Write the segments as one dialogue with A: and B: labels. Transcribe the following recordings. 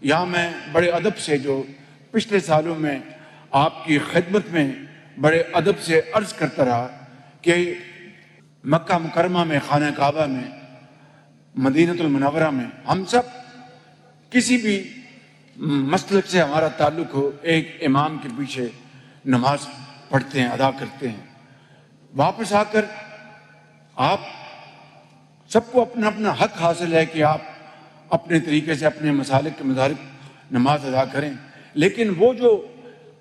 A: یہاں میں بڑے ادب سے جو پچھلے سالوں میں آپ کی خدمت میں بڑے ادب سے عرض کرتا رہا کہ مکہ مکرمہ میں، خانہ کعبہ میں، مدینہ المنورہ میں ہم سب کسی بھی مسلک سے ہمارا تعلق ہو، ایک امام کے پیچھے نماز پڑھتے ہیں، ادا کرتے ہیں۔ واپس آ کر آپ سب کو اپنا اپنا حق حاصل ہے کہ آپ اپنے طریقے سے اپنے مسالک کے مطابق نماز ادا کریں، لیکن وہ جو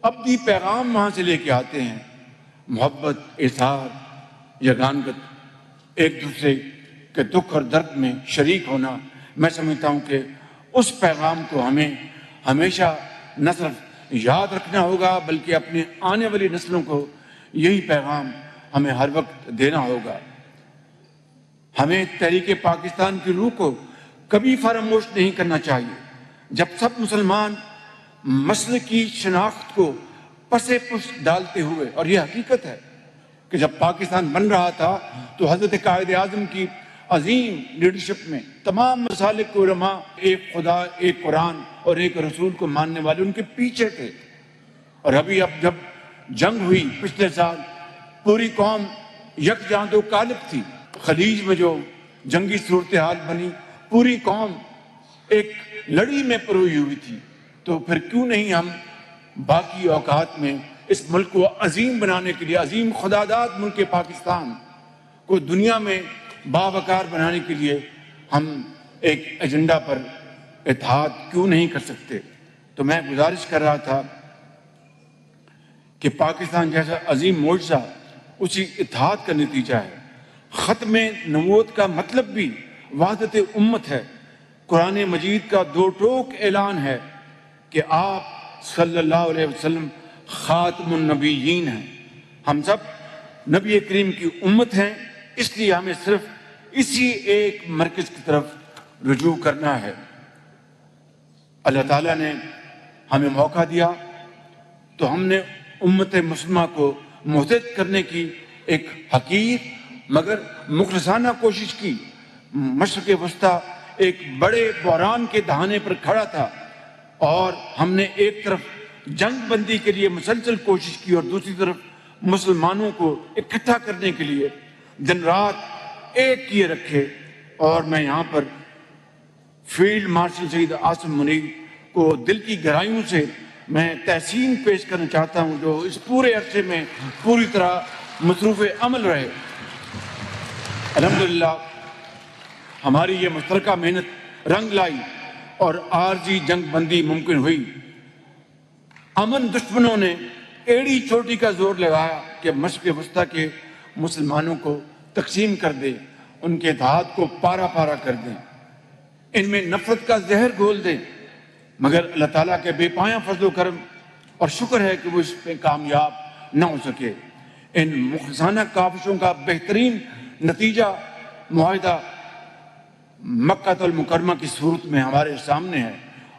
A: ابدی پیغام وہاں سے لے کے آتے ہیں، محبت، اظہار، یگانگت، ایک دوسرے کے دکھ اور درد میں شریک ہونا، میں سمجھتا ہوں کہ اس پیغام کو ہمیں ہمیشہ نہ صرف یاد رکھنا ہوگا بلکہ اپنے آنے والی نسلوں کو یہی پیغام ہمیں ہر وقت دینا ہوگا۔ ہمیں تحریک پاکستان کی روح کو کبھی فراموش نہیں کرنا چاہیے۔ جب سب مسلمان مسلکی شناخت کو پسے پس ڈالتے ہوئے، اور یہ حقیقت ہے کہ جب پاکستان بن رہا تھا تو حضرت قائد اعظم کی عظیم لیڈرشپ میں تمام مسالک کے علماء ایک خدا، ایک قرآن اور ایک رسول کو ماننے والے ان کے پیچھے تھے۔ اور اب جب جنگ ہوئی پچھلے سال، پوری قوم یکجاں و غالب تھی۔ خلیج میں جو جنگی صورتحال بنی، پوری قوم ایک لڑی میں پروئی ہوئی تھی۔ تو پھر کیوں نہیں ہم باقی اوقات میں اس ملک کو عظیم بنانے کے لیے، عظیم خداداد ملک پاکستان کو دنیا میں باوقار بنانے کے لیے ہم ایک ایجنڈا پر اتحاد کیوں نہیں کر سکتے؟ تو میں گزارش کر رہا تھا کہ پاکستان جیسا عظیم معجزہ اسی اتحاد کا نتیجہ ہے۔ ختم نبوت کا مطلب بھی وحدت امت ہے۔ قرآن مجید کا دو ٹوک اعلان ہے کہ آپ صلی اللہ علیہ وسلم خاتم النبیین ہیں۔ ہم سب نبی کریم کی امت ہیں، اس لیے ہمیں صرف اسی ایک مرکز کی طرف رجوع کرنا ہے۔ اللہ تعالیٰ نے ہمیں موقع دیا تو ہم نے امت مسلمہ کو متحد کرنے کی ایک حقیر مگر مخلصانہ کوشش کی۔ مشرق وسطیٰ ایک بڑے بحران کے دہانے پر کھڑا تھا اور ہم نے ایک طرف جنگ بندی کے لیے مسلسل کوشش کی اور دوسری طرف مسلمانوں کو اکٹھا کرنے کے لیے دن رات ایک کیے رکھے۔ اور میں یہاں پر فیلڈ مارشل سید عاصم منیر کو دل کی گہرائیوں سے میں تحسین پیش کرنا چاہتا ہوں، جو اس پورے عرصے میں پوری طرح مصروف عمل رہے۔ الحمدللہ ہماری یہ مشترکہ محنت رنگ لائی اور عارضی جنگ بندی ممکن ہوئی۔ امن دشمنوں نے ایڑی چوٹی کا زور لگایا کہ مشرق وسطیٰ کے مسلمانوں کو تقسیم کر دے، ان کے اتحاد کو پارا پارا کر دیں، ان میں نفرت کا زہر گھول دیں، مگر اللہ تعالیٰ کے بے پایاں فضل و کرم اور شکر ہے کہ وہ اس پہ کامیاب نہ ہو سکے۔ ان مخلصانہ کاوشوں کا بہترین نتیجہ معاہدہ مکہ المکرمہ کی صورت میں ہمارے سامنے ہے،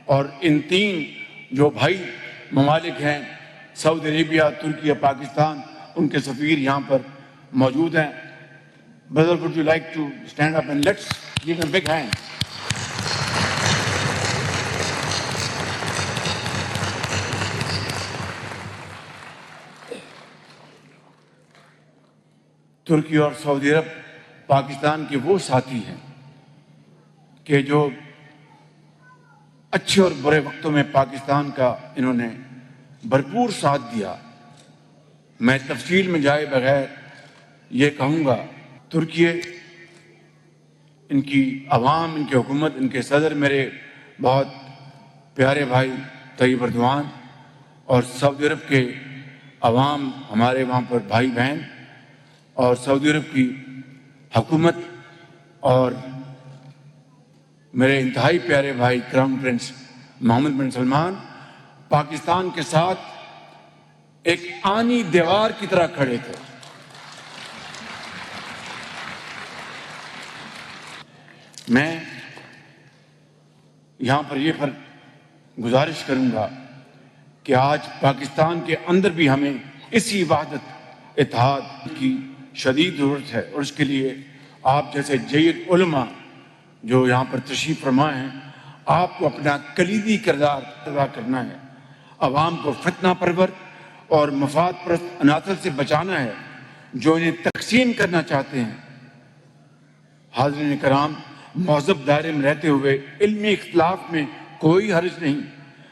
A: اور ان تین جو بھائی ممالک ہیں، سعودی عربیہ، ترکی، پاکستان، ان کے سفیر یہاں پر موجود ہیں۔ Brother, would you like to stand up and let's give him a big hand. ترکی اور سعودی عرب پاکستان کے وہ ساتھی ہیں کہ جو اچھے اور برے وقتوں میں پاکستان کا انہوں نے بھرپور ساتھ دیا۔ میں تفصیل میں جائے بغیر یہ کہوں گا، ترکی، ان کی عوام، ان کی حکومت، ان کے صدر میرے بہت پیارے بھائی طیب اردوان، اور سعودی عرب کے عوام ہمارے وہاں پر بھائی بہن، اور سعودی عرب کی حکومت اور میرے انتہائی پیارے بھائی کراؤن پرنس محمد بن سلمان پاکستان کے ساتھ ایک آنی دیوار کی طرح کھڑے تھے۔ میں یہاں پر یہ گزارش کروں گا کہ آج پاکستان کے اندر بھی ہمیں اسی وحدت اتحاد کی شدید ضرورت ہے، اور اس کے لیے آپ جیسے جید علماء جو یہاں پر تشریف فرما ہیں، آپ کو اپنا کلیدی کردار ادا کرنا ہے، عوام کو فتنہ پرور اور مفاد پرست عناصر سے بچانا ہے جو انہیں تقسیم کرنا چاہتے ہیں۔ حاضرین کرام، مہذب دائرے میں رہتے ہوئے علمی اختلاف میں کوئی حرج نہیں۔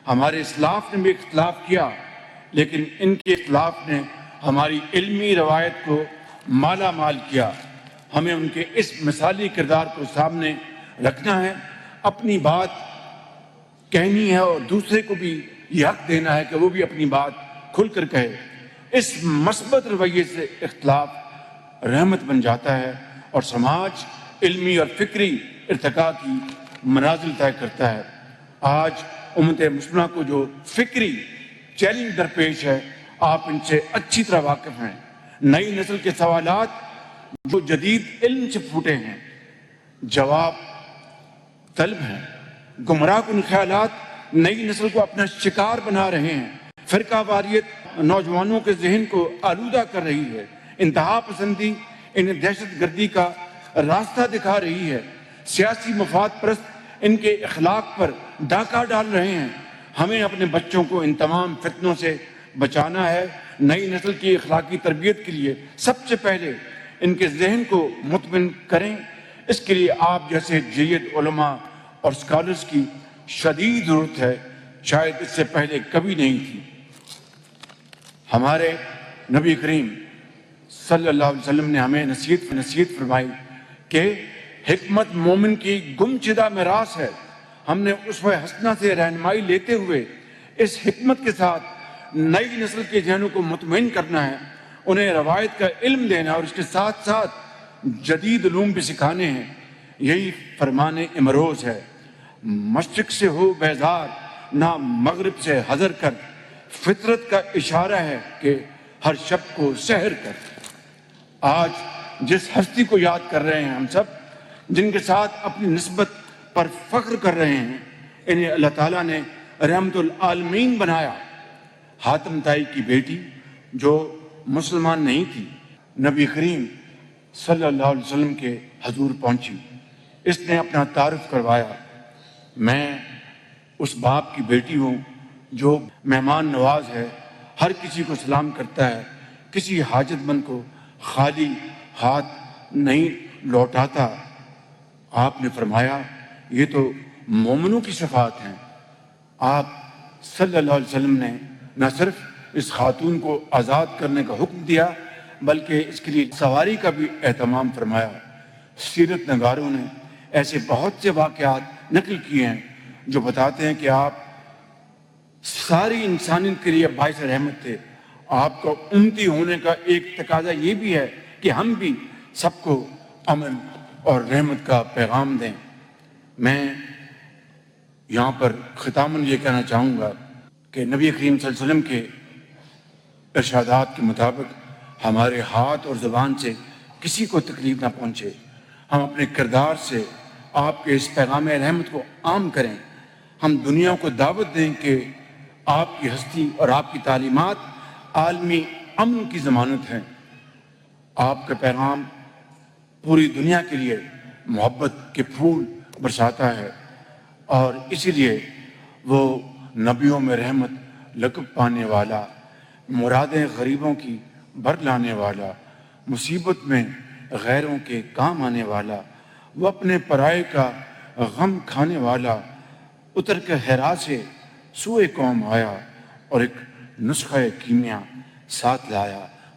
A: ہمارے اسلاف نے بھی اختلاف کیا، لیکن ان کے اختلاف نے ہماری علمی روایت کو مالا مال کیا۔ ہمیں ان کے اس مثالی کردار کو سامنے رکھنا ہے، اپنی بات کہنی ہے اور دوسرے کو بھی یہ حق دینا ہے کہ وہ بھی اپنی بات کھل کر کہے۔ اس مثبت رویے سے اختلاف رحمت بن جاتا ہے اور سماج علمی اور فکری ارتقاء کی منازل طے کرتا ہے۔ آج امت مسلمہ کو جو فکری چیلنج درپیش ہے، آپ ان سے اچھی طرح واقف ہیں۔ نئی نسل کے سوالات جو جدید علم سے پھوٹے ہیں جواب طلب ہیں۔ گمراہ کن خیالات نئی نسل کو اپنا شکار بنا رہے ہیں۔ فرقہ واریت نوجوانوں کے ذہن کو آلودہ کر رہی ہے۔ انتہا پسندی انہیں دہشت گردی کا راستہ دکھا رہی ہے۔ سیاسی مفاد پرست ان کے اخلاق پر ڈاکہ ڈال رہے ہیں۔ ہمیں اپنے بچوں کو ان تمام فتنوں سے بچانا ہے۔ نئی نسل کی اخلاقی تربیت کے لیے سب سے پہلے ان کے ذہن کو مطمئن کریں۔ اس کے لیے آپ جیسے جید علماء اور اسکالرز کی شدید ضرورت ہے، شاید اس سے پہلے کبھی نہیں تھی۔ ہمارے نبی کریم صلی اللہ علیہ وسلم نے ہمیں نصیحت فرمائی کہ حکمت مومن کی گمشدہ میراث ہے۔ ہم نے اسوہ حسنہ سے رہنمائی لیتے ہوئے اس حکمت کے ساتھ نئی نسل کے ذہنوں کو مطمئن کرنا ہے، انہیں روایت کا علم دینا اور اس کے ساتھ ساتھ جدید علوم بھی سکھانے ہیں۔ یہی فرمان امروز ہے، مشرق سے ہو بیزار نہ مغرب سے حذر کر، فطرت کا اشارہ ہے کہ ہر شب کو سحر کر۔ آج جس ہستی کو یاد کر رہے ہیں ہم سب، جن کے ساتھ اپنی نسبت پر فخر کر رہے ہیں، انہیں اللہ تعالیٰ نے رحمت العالمین بنایا۔ حاتم طائی کی بیٹی جو مسلمان نہیں تھی، نبی کریم صلی اللہ علیہ وسلم کے حضور پہنچی، اس نے اپنا تعارف کروایا، میں اس باپ کی بیٹی ہوں جو مہمان نواز ہے، ہر کسی کو سلام کرتا ہے، کسی حاجت مند کو خالی ہاتھ نہیں لوٹاتا۔ آپ نے فرمایا یہ تو مومنوں کی صفات ہیں۔ آپ صلی اللہ علیہ وسلم نے نہ صرف اس خاتون کو آزاد کرنے کا حکم دیا بلکہ اس کے لیے سواری کا بھی اہتمام فرمایا۔ سیرت نگاروں نے ایسے بہت سے واقعات نقل کیے ہیں جو بتاتے ہیں کہ آپ ساری انسانیت کے لیے باعث رحمت تھے۔ آپ کا امتی ہونے کا ایک تقاضا یہ بھی ہے کہ ہم بھی سب کو امن اور رحمت کا پیغام دیں۔ میں یہاں پر ختاماً یہ کہنا چاہوں گا کہ نبی کریم صلی اللہ علیہ وسلم کے ارشادات کے مطابق ہمارے ہاتھ اور زبان سے کسی کو تکلیف نہ پہنچے۔ ہم اپنے کردار سے آپ کے اس پیغام رحمت کو عام کریں۔ ہم دنیا کو دعوت دیں کہ آپ کی ہستی اور آپ کی تعلیمات عالمی امن کی ضمانت ہیں۔ آپ کا پیغام پوری دنیا کے لیے محبت کے پھول برساتا ہے، اور اسی لیے وہ نبیوں میں رحمت لقب پانے والا، مرادیں غریبوں کی بھر لانے والا، مصیبت میں غیروں کے کام آنے والا، وہ اپنے پرائے کا غم کھانے والا، اتر کے حرا سے سوئے قوم آیا اور ایک نسخہ کیمیا ساتھ لایا۔